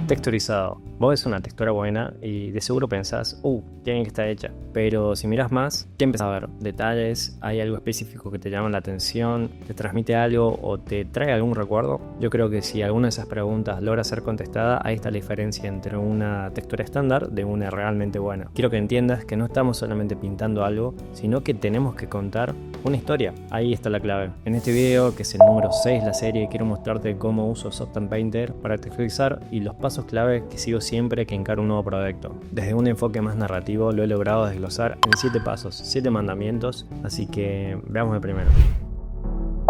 Texturizado. Vos ves una textura buena y de seguro pensás, qué bien que está hecha. Pero si miras más, ¿qué empezás a ver? Detalles, hay algo específico que te llama la atención, te transmite algo o te trae algún recuerdo. Yo creo que si alguna de esas preguntas logra ser contestada, ahí está la diferencia entre una textura estándar de una realmente buena. Quiero que entiendas que no estamos solamente pintando algo, sino que tenemos que contar una historia. Ahí está la clave. En este video, que es el número 6 de la serie, quiero mostrarte cómo uso Softan Painter para texturizar y los pasos clave que sigo siempre que encaro un nuevo proyecto. Desde un enfoque más narrativo lo he logrado desglosar en 7 pasos, 7 mandamientos, así que veamos el primero.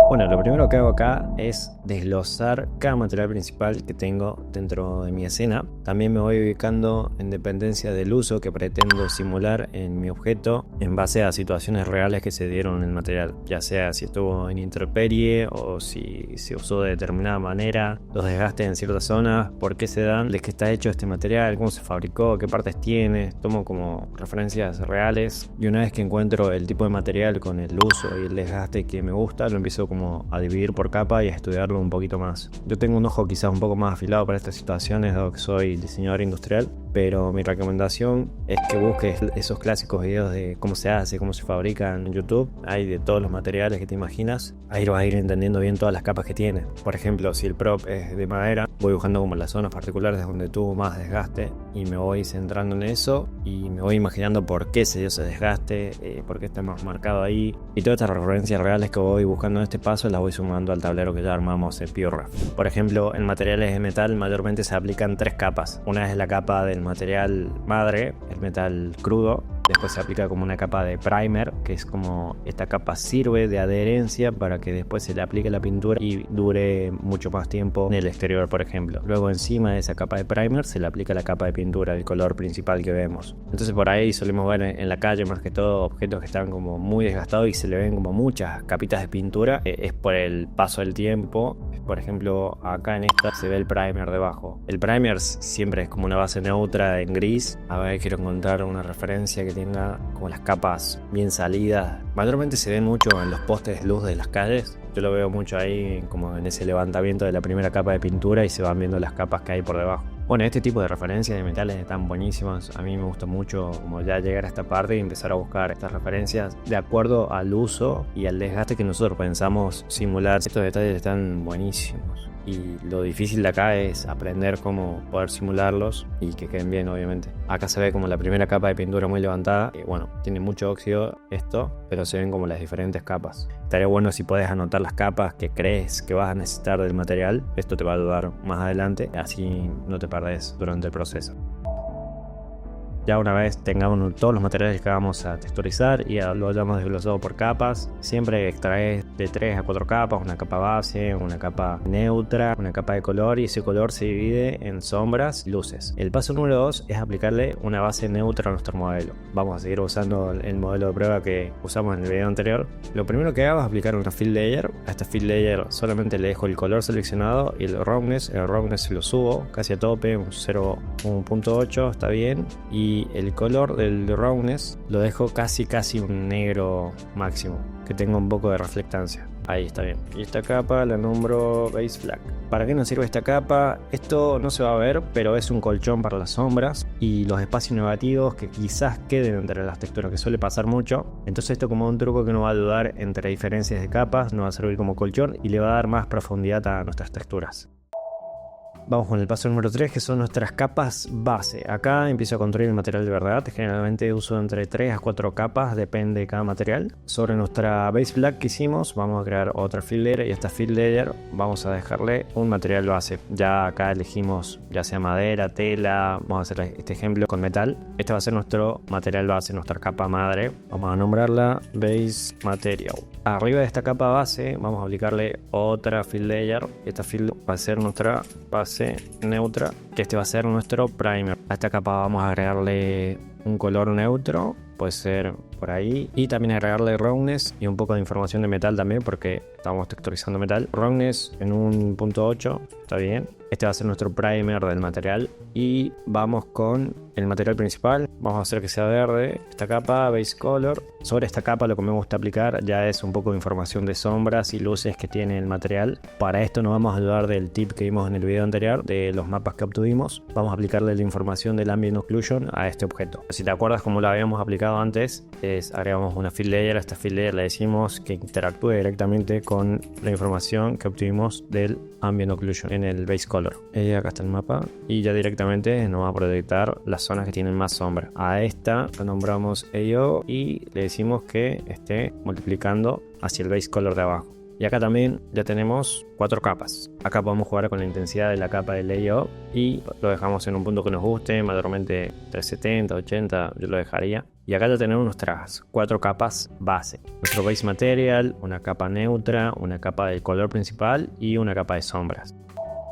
Bueno, lo primero que hago acá es desglosar cada material principal que tengo dentro de mi escena. También me voy ubicando en dependencia del uso que pretendo simular en mi objeto en base a situaciones reales que se dieron en el material, ya sea si estuvo en intemperie o si se usó de determinada manera, los desgastes en ciertas zonas, por qué se dan, de qué está hecho este material, cómo se fabricó, qué partes tiene. Tomo como referencias reales y una vez que encuentro el tipo de material con el uso y el desgaste que me gusta, lo empiezo como a dividir por capa y a estudiarlo un poquito más. Yo tengo un ojo quizás un poco más afilado para estas situaciones, dado que soy diseñador industrial, pero mi recomendación es que busques esos clásicos videos de cómo se hace, cómo se fabrica en YouTube. Hay de todos los materiales que te imaginas. Ahí vas a ir entendiendo bien todas las capas que tiene. Por ejemplo, si el prop es de madera, voy buscando como las zonas particulares donde tuvo más desgaste y me voy centrando en eso y me voy imaginando por qué se dio ese desgaste, por qué está más marcado ahí, y todas estas referencias reales que voy buscando en este paso las voy sumando al tablero que ya armamos en PureRef. Por ejemplo, en materiales de metal mayormente se aplican 3 capas. Una es la capa del material madre, el metal crudo. Después se aplica como una capa de primer, que es como esta capa sirve de adherencia para que después se le aplique la pintura y dure mucho más tiempo en el exterior, por ejemplo. Luego encima de esa capa de primer se le aplica la capa de pintura, el color principal que vemos. Entonces por ahí solemos ver en la calle más que todo objetos que están como muy desgastados y se le ven como muchas capitas de pintura. Es por el paso del tiempo. Por ejemplo, acá en esta se ve el primer debajo. El primer siempre es como una base neutra en gris. A ver, quiero encontrar una referencia que tenga como las capas bien salidas. Mayormente se ven mucho en los postes de luz de las calles. Yo lo veo mucho ahí como en ese levantamiento de la primera capa de pintura y se van viendo las capas que hay por debajo. Bueno, este tipo de referencias de metales están buenísimas. A mí me gusta mucho como ya llegar a esta parte y empezar a buscar estas referencias de acuerdo al uso y al desgaste que nosotros pensamos simular. Estos detalles están buenísimos. Y lo difícil de acá es aprender cómo poder simularlos y que queden bien, obviamente. Acá se ve como la primera capa de pintura muy levantada. Y bueno, tiene mucho óxido esto, pero se ven como las diferentes capas. Estaría bueno si puedes anotar las capas que crees que vas a necesitar del material. Esto te va a ayudar más adelante, así no te perdés durante el proceso. Ya una vez tengamos todos los materiales que vamos a texturizar y lo hayamos desglosado por capas, siempre extraes de 3 a 4 capas, una capa base, una capa neutra, una capa de color, y ese color se divide en sombras y luces. El paso número 2 es aplicarle una base neutra a nuestro modelo. Vamos a seguir usando el modelo de prueba que usamos en el video anterior. Lo primero que hago es aplicar una fill layer. A esta fill layer solamente le dejo el color seleccionado y el roughness lo subo casi a tope, un 0.8 está bien, y el color del roughness lo dejo casi un negro máximo, que tenga un poco de reflectancia. Ahí está bien. Y esta capa la nombro Base Black. ¿Para qué nos sirve esta capa? Esto no se va a ver, pero es un colchón para las sombras y los espacios negativos que quizás queden entre las texturas, que suele pasar mucho. Entonces esto, como un truco que nos va a ayudar entre diferencias de capas, nos va a servir como colchón y le va a dar más profundidad a nuestras texturas. Vamos con el paso número 3, que son nuestras capas base. Acá empiezo a construir el material de verdad. Generalmente uso entre 3 a 4 capas, depende de cada material. Sobre nuestra base black que hicimos, vamos a crear otra fill layer, y a esta fill layer vamos a dejarle un material base. Ya acá elegimos ya sea madera, tela. Vamos a hacer este ejemplo con metal. Este va a ser nuestro material base, nuestra capa madre. Vamos a nombrarla Base Material. Arriba de esta capa base vamos a aplicarle otra fill layer. Esta fill va a ser nuestra base neutra, que este va a ser nuestro primer. A esta capa vamos a agregarle un color neutro, puede ser por ahí, y también agregarle roughness y un poco de información de metal también, porque estamos texturizando metal. Roughness en un punto 8, está bien. Este va a ser nuestro primer del material, y vamos con el material principal. Vamos a hacer que sea verde esta capa, base color. Sobre esta capa lo que me gusta aplicar ya es un poco de información de sombras y luces que tiene el material. Para esto nos vamos a ayudar del tip que vimos en el video anterior, de los mapas que obtuvimos. Vamos a aplicarle la información del ambient occlusion a este objeto. Si te acuerdas como lo habíamos aplicado antes, agregamos una fill layer. A esta fill layer le decimos que interactúe directamente con la información que obtuvimos del ambient occlusion en el base color. Acá está el mapa, y ya directamente nos va a proyectar las zonas que tienen más sombra. A esta la nombramos AO y le decimos que esté multiplicando hacia el base color de abajo. Y acá también ya tenemos 4 capas. Acá podemos jugar con la intensidad de la capa del layout y lo dejamos en un punto que nos guste, mayormente 370, 80, yo lo dejaría. Y acá ya tenemos nuestras 4 capas base. Nuestro base material, una capa neutra, una capa del color principal y una capa de sombras.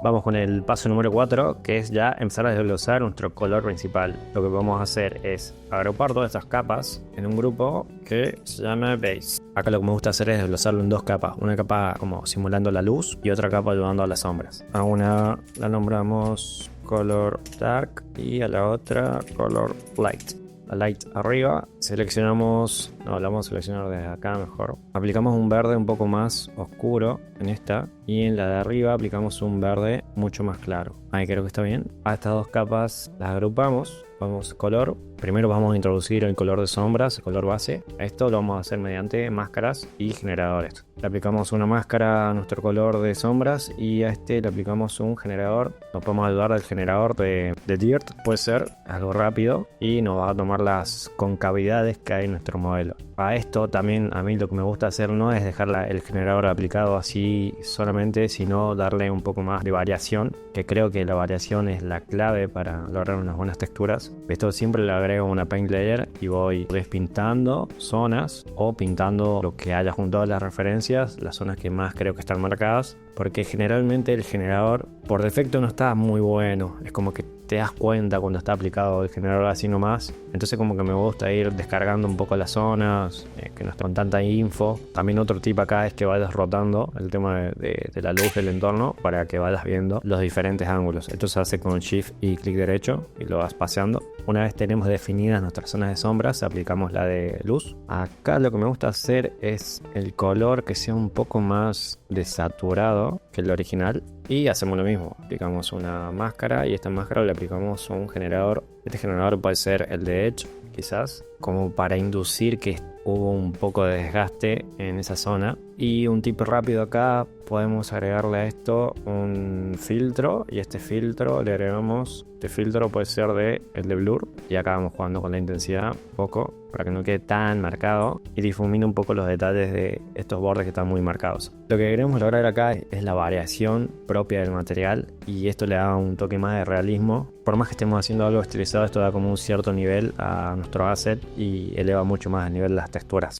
Vamos con el paso número 4, que es ya empezar a desglosar nuestro color principal. Lo que vamos a hacer es agrupar todas estas capas en un grupo que se llama base. Acá lo que me gusta hacer es desglosarlo en 2 capas. Una capa como simulando la luz y otra capa ayudando a las sombras. A una la nombramos color dark y a la otra color light. La light arriba, seleccionamos, no, la vamos a seleccionar desde acá mejor. Aplicamos un verde un poco más oscuro en esta, y en la de arriba aplicamos un verde mucho más claro. Ahí creo que está bien. A estas 2 capas las agrupamos. Vamos color. Primero vamos a introducir el color de sombras, el color base. Esto lo vamos a hacer mediante máscaras y generadores. Le aplicamos una máscara a nuestro color de sombras y a este le aplicamos un generador. Nos podemos ayudar del generador de Dirt. Puede ser algo rápido y nos va a tomar las concavidades que hay en nuestro modelo. A esto también a mí lo que me gusta hacer no es dejar el generador aplicado así solamente, sino darle un poco más de variación, que creo que la variación es la clave para lograr unas buenas texturas. Esto siempre le agrego una paint layer y voy despintando zonas o pintando lo que haya junto a las referencias, las zonas que más creo que están marcadas, porque generalmente el generador por defecto no está muy bueno. Es como que te das cuenta cuando está aplicado el generador así nomás. Entonces como que me gusta ir descargando un poco las zonas, que no están tanta info. También otro tip acá es que vayas rotando el tema de la luz del entorno para que vayas viendo los diferentes ángulos. Esto se hace con shift y clic derecho y lo vas paseando. Una vez tenemos definidas nuestras zonas de sombras, aplicamos la de luz. Acá lo que me gusta hacer es el color que sea un poco más desaturado que el original. Y hacemos lo mismo, aplicamos una máscara y esta máscara le aplicamos un generador. Este generador puede ser el de Edge, quizás, como para inducir que hubo un poco de desgaste en esa zona. Y un tip rápido acá, podemos agregarle a esto un filtro, y este filtro le agregamos, este filtro puede ser el de blur, y acá vamos jugando con la intensidad un poco para que no quede tan marcado y difumina un poco los detalles de estos bordes que están muy marcados. Lo que queremos lograr acá es la variación propia del material, y esto le da un toque más de realismo. Por más que estemos haciendo algo estilizado, esto da como un cierto nivel a nuestro asset y eleva mucho más el nivel de las texturas.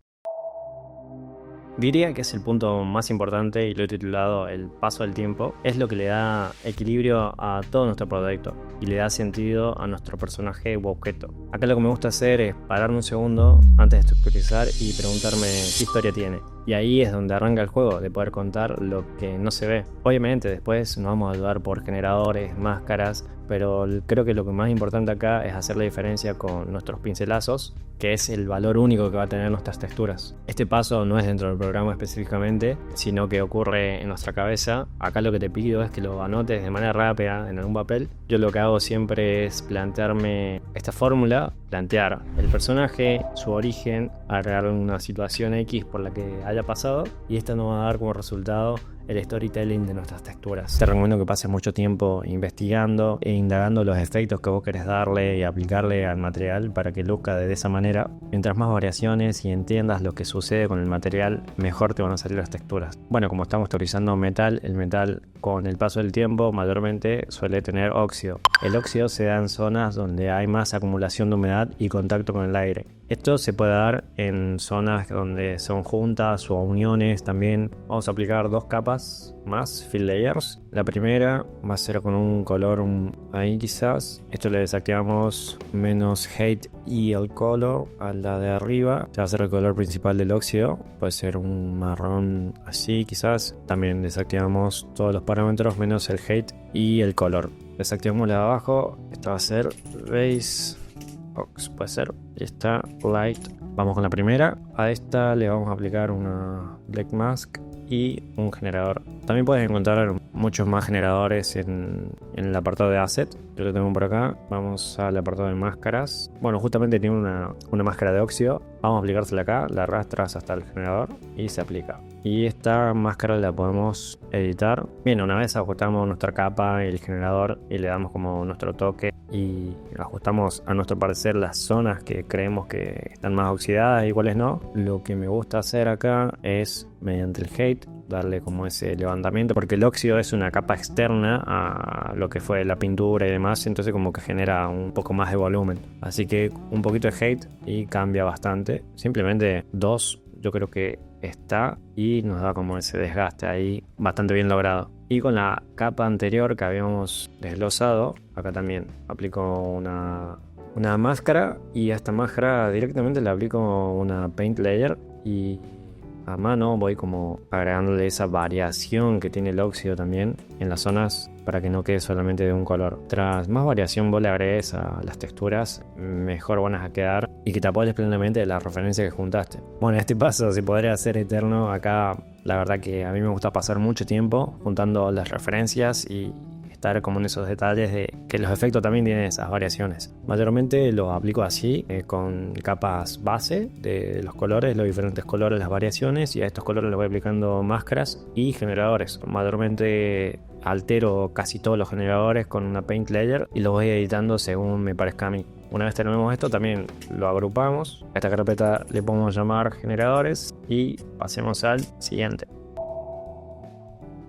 Diría que es el punto más importante y lo he titulado el paso del tiempo. Es lo que le da equilibrio a todo nuestro proyecto y le da sentido a nuestro personaje u objeto. Acá lo que me gusta hacer es pararme un segundo antes de estructurizar y preguntarme qué historia tiene. Y ahí es donde arranca el juego, de poder contar lo que no se ve. Obviamente después nos vamos a ayudar por generadores, máscaras, pero creo que lo que más importante acá es hacer la diferencia con nuestros pincelazos, que es el valor único que va a tener nuestras texturas. Este paso no es dentro del programa específicamente, sino que ocurre en nuestra cabeza. Acá lo que te pido es que lo anotes de manera rápida en algún papel. Yo lo que hago siempre es plantearme esta fórmula, plantear el personaje, su origen, agregar una situación X por la que haya pasado, y esta nos va a dar como resultado el storytelling de nuestras texturas. Te recomiendo que pases mucho tiempo investigando e indagando los efectos que vos querés darle y aplicarle al material para que luzca de esa manera. Mientras más variaciones y entiendas lo que sucede con el material, mejor te van a salir las texturas. Bueno, como estamos teorizando metal, el metal con el paso del tiempo mayormente suele tener óxido. El óxido se da en zonas donde hay más acumulación de humedad y contacto con el aire. Esto se puede dar en zonas donde son juntas o uniones también. Vamos a aplicar 2 capas capas más fill layers. La primera va a ser con un color ahí quizás. Esto le desactivamos menos height y el color a la de arriba. Este va a ser el color principal del óxido. Puede ser un marrón así quizás. También desactivamos todos los parámetros menos el height y el color. Desactivamos la de abajo. Esta va a ser base ox, puede ser. Y está light. Vamos con la primera. A esta le vamos a aplicar una black mask y un generador. También puedes encontrar muchos más generadores en el apartado de asset. Yo lo tengo por acá. Vamos al apartado de máscaras. Bueno, justamente tiene una máscara de óxido. Vamos a aplicársela acá, la arrastras hasta el generador y se aplica. Y esta máscara la podemos editar. Bien, una vez ajustamos nuestra capa y el generador y le damos como nuestro toque y ajustamos a nuestro parecer las zonas que creemos que están más oxidadas y cuáles no. Lo que me gusta hacer acá es mediante el height darle como ese levantamiento, porque el óxido es una capa externa a lo que fue la pintura y demás, entonces como que genera un poco más de volumen. Así que un poquito de height y cambia bastante. Simplemente 2 yo creo que está y nos da como ese desgaste ahí bastante bien logrado. Y con la capa anterior que habíamos desglosado, acá también aplico una máscara y a esta máscara directamente le aplico una paint layer y a mano voy como agregándole esa variación que tiene el óxido también en las zonas para que no quede solamente de un color. Tras más variación vos le agregues a las texturas, mejor van a quedar y que te apoyes plenamente de la referencia que juntaste. Bueno, este paso se podría hacer eterno. Acá la verdad que a mí me gusta pasar mucho tiempo juntando las referencias y estar como en esos detalles de que los efectos también tienen esas variaciones. Mayormente los aplico así, con capas base de los colores, los diferentes colores, las variaciones, y a estos colores les voy aplicando máscaras y generadores. Mayormente altero casi todos los generadores con una paint layer y los voy editando según me parezca a mí. Una vez tenemos esto, también lo agrupamos. A esta carpeta le podemos llamar generadores y pasemos al siguiente.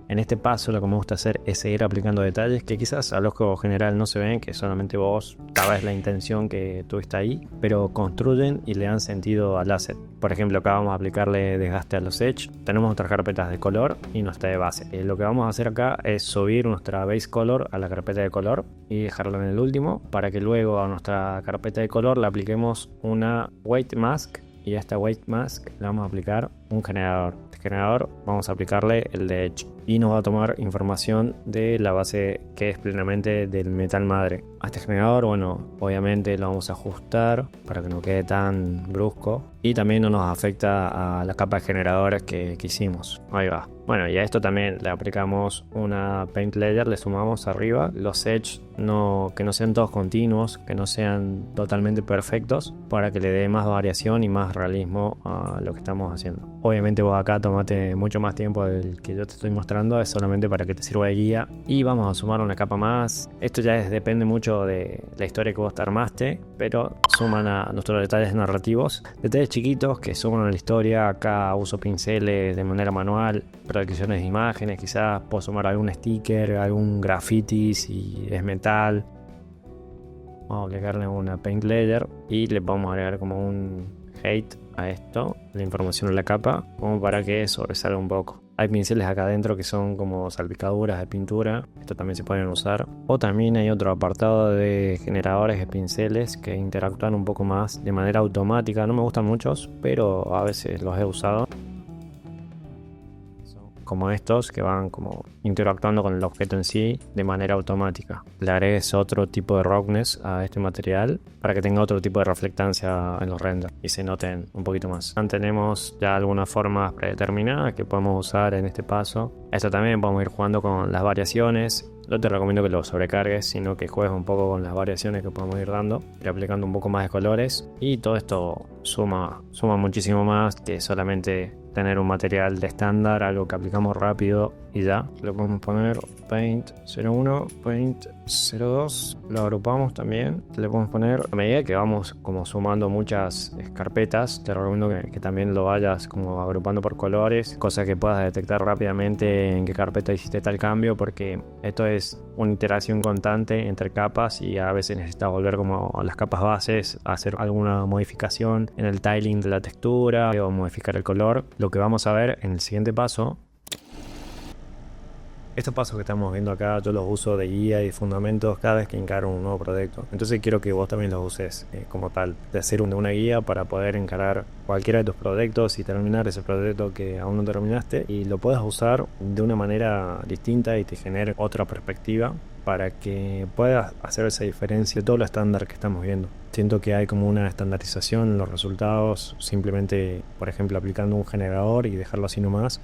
En este paso lo que me gusta hacer es seguir aplicando detalles que quizás al ojo general no se ven, que solamente vos sabes la intención que tuviste ahí, pero construyen y le dan sentido al asset. Por ejemplo, acá vamos a aplicarle desgaste a los edge. Tenemos otras carpetas de color y nuestra de base. Lo que vamos a hacer acá es subir nuestra base color a la carpeta de color y dejarlo en el último para que luego a nuestra carpeta de color le apliquemos una white mask y a esta white mask le vamos a aplicar un generador. Generador vamos a aplicarle el de Edge y nos va a tomar información de la base que es plenamente del metal madre. A este generador, bueno, obviamente lo vamos a ajustar para que no quede tan brusco y también no nos afecta a la capa de generadores que hicimos. Ahí va. Bueno, y a esto también le aplicamos una paint layer, le sumamos arriba los edge, que no sean todos continuos, que no sean totalmente perfectos, para que le dé más variación y más realismo a lo que estamos haciendo. Obviamente vos acá tomate mucho más tiempo del que yo te estoy mostrando, es solamente para que te sirva de guía. Y vamos a sumar una capa más. Esto ya depende mucho de la historia que vos te armaste, pero suman a nuestros detalles narrativos, detalles chiquitos que suman a la historia. Acá uso pinceles de manera manual, predicciones de imágenes, quizás puedo sumar algún sticker, algún graffiti si es metal. Vamos a aplicarle una paint layer y le vamos a agregar como un height a esto, la información en la capa, como para que sobresalga un poco. Hay pinceles acá adentro que son como salpicaduras de pintura, esto también se pueden usar. O también hay otro apartado de generadores de pinceles que interactúan un poco más de manera automática. No me gustan muchos, pero a veces los he usado. Como estos que van como interactuando con el objeto en sí de manera automática. Le agregues otro tipo de roughness a este material para que tenga otro tipo de reflectancia en los renders y se noten un poquito más. Tenemos ya algunas formas predeterminadas que podemos usar en este paso. Esto también podemos ir jugando con las variaciones. No te recomiendo que lo sobrecargues, sino que juegues un poco con las variaciones que podemos ir dando, ir aplicando un poco más de colores, y todo esto suma muchísimo más que solamente tener un material de estándar, algo que aplicamos rápido y ya. Le podemos poner Paint 01, Paint 02, lo agrupamos también. Le podemos poner, a medida que vamos como sumando muchas carpetas, te recomiendo que también lo vayas como agrupando por colores, cosa que puedas detectar rápidamente en qué carpeta hiciste tal cambio, porque esto es una iteración constante entre capas y a veces necesitas volver como a las capas bases, a hacer alguna modificación en el tiling de la textura o modificar el color. Lo que vamos a ver en el siguiente paso Estos pasos que estamos viendo acá yo los uso de guía y fundamentos cada vez que encaro un nuevo proyecto. Entonces quiero que vos también los uses como tal, de hacer una guía para poder encarar cualquiera de tus proyectos y terminar ese proyecto que aún no terminaste, y lo puedas usar de una manera distinta y te genere otra perspectiva para que puedas hacer esa diferencia de todo lo estándar que estamos viendo. Siento que hay como una estandarización en los resultados, simplemente, por ejemplo, aplicando un generador y dejarlo así nomás.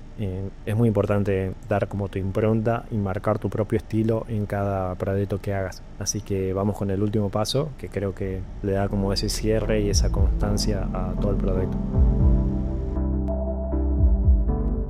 Es muy importante dar como tu impronta y marcar tu propio estilo en cada proyecto que hagas. Así que vamos con el último paso, que creo que le da como ese cierre y esa constancia a todo el proyecto.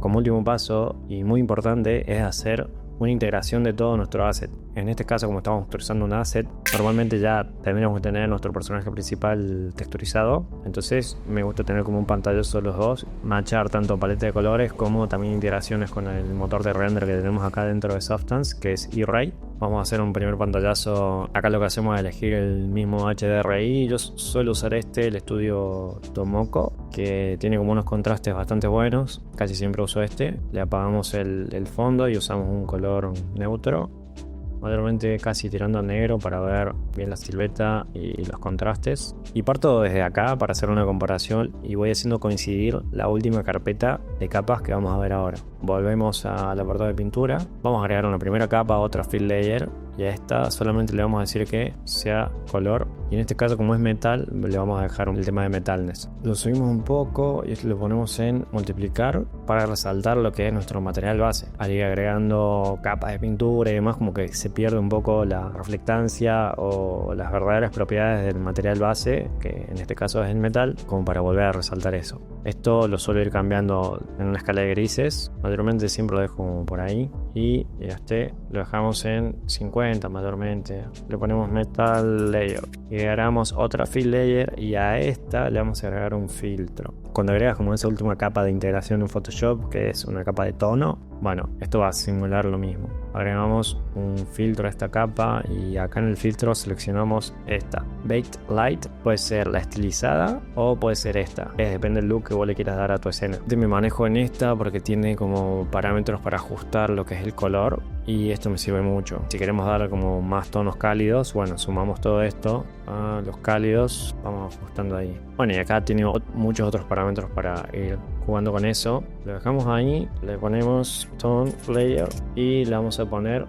Como último paso, y muy importante, es hacer una integración de todo nuestro asset. En este caso, como estamos texturizando un asset, normalmente ya tendríamos que tener nuestro personaje principal texturizado. Entonces me gusta tener como un pantallazo los dos, matchar tanto paleta de colores como también integraciones con el motor de render que tenemos acá dentro de Substance, que es E-Ray. Vamos a hacer un primer pantallazo. Acá lo que hacemos es elegir el mismo HDRI. Yo suelo usar el estudio Tomoko, que tiene como unos contrastes bastante buenos. Casi siempre uso Le apagamos el fondo y usamos un color neutro, mayormente casi tirando a negro, para ver bien la silueta y los contrastes. Y parto desde acá para hacer una comparación y voy haciendo coincidir la última carpeta de capas que vamos a ver ahora. Volvemos al apartado de pintura. Vamos a agregar una primera capa, otra fill layer, y a esta solamente le vamos a decir que sea color, y en este caso, como es metal, le vamos a dejar el tema de metalness. Lo subimos un poco y lo ponemos en multiplicar para resaltar lo que es nuestro material base. Al ir agregando capas de pintura y demás, como que se pierde un poco la reflectancia o las verdaderas propiedades del material base, que en este caso es el metal, como para volver a resaltar eso. Esto lo suelo ir cambiando en una escala de grises. Mayormente siempre lo dejo por ahí, y lo dejamos en 50 mayormente. Le ponemos metal layer y agregamos otra fill layer, y a esta le vamos a agregar un filtro. Cuando agregas como esa última capa de integración en Photoshop, que es una capa de tono, bueno, esto va a simular lo mismo. Agregamos un filtro a esta capa, y acá en el filtro seleccionamos esta Baked Light. Puede ser la estilizada o puede ser esta, depende del look que vos le quieras dar a tu escena. Me manejo en esta porque tiene como parámetros para ajustar lo que es el color, y esto me sirve mucho. Si queremos dar como más tonos cálidos, bueno, sumamos todo esto a los cálidos, vamos ajustando ahí. Bueno, y acá tiene muchos otros parámetros para ir jugando con eso. Lo dejamos ahí, le ponemos Tone Layer y le vamos a poner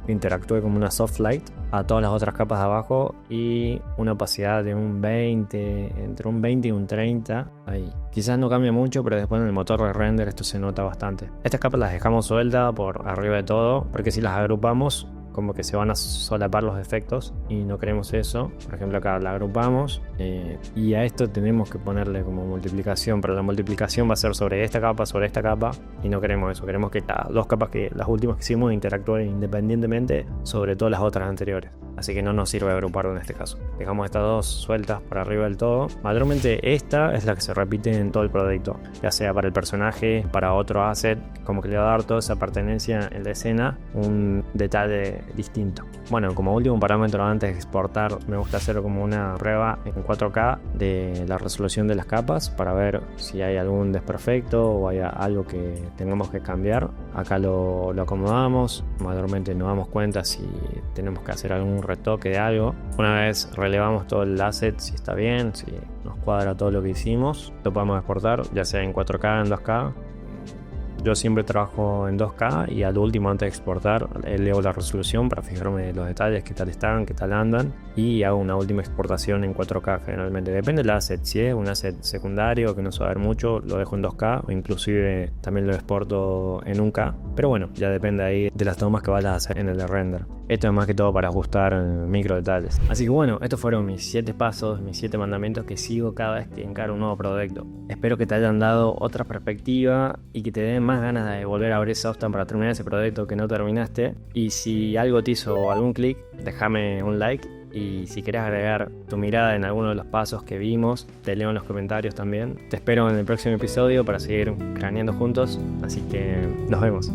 interactúe como una soft light a todas las otras capas de abajo, y una opacidad de un 20, entre un 20 y un 30 ahí. Quizás no cambie mucho, pero después en el motor de render esto se nota bastante. Estas capas las dejamos sueltas por arriba de todo, porque si las agrupamos como que se van a solapar los efectos y no queremos eso. Por ejemplo, acá la agrupamos y a esto tenemos que ponerle como multiplicación, pero la multiplicación va a ser sobre esta capa y no queremos eso. Queremos que las dos capas, que las últimas que hicimos, interactúen independientemente sobre todas las otras anteriores. Así que no nos sirve agruparlo en este caso. Dejamos estas dos sueltas por arriba del todo. Mayormente esta es la que se repite en todo el proyecto, ya sea para el personaje, para otro asset, como que le va a dar toda esa pertenencia en la escena un detalle distinto. Bueno, como último parámetro antes de exportar, me gusta hacer como una prueba en 4K de la resolución de las capas para ver si hay algún desperfecto o hay algo que tengamos que cambiar. Acá lo acomodamos, mayormente nos damos cuenta si tenemos que hacer algún retoque de algo. Una vez relevamos todo el asset, si está bien, si nos cuadra todo lo que hicimos, lo podemos exportar, ya sea en 4K, en 2K. Yo siempre trabajo en 2K y al último, antes de exportar, leo la resolución para fijarme de los detalles, qué tal están, qué tal andan, y hago una última exportación en 4K generalmente. Depende del asset. Si es un asset secundario que no se va a ver mucho, lo dejo en 2K, o inclusive también lo exporto en 1K. Pero bueno, ya depende ahí de las tomas que vayas a hacer en el render. Esto es más que todo para ajustar micro detalles. Así que bueno, estos fueron mis 7 pasos, mis 7 mandamientos que sigo cada vez que encaro un nuevo proyecto. Espero que te hayan dado otra perspectiva y que te den más ganas de volver a abrir Substance para terminar ese proyecto que no terminaste. Y si algo te hizo algún clic, déjame un like. Y si querés agregar tu mirada en alguno de los pasos que vimos, te leo en los comentarios también. Te espero en el próximo episodio para seguir craneando juntos. Así que nos vemos.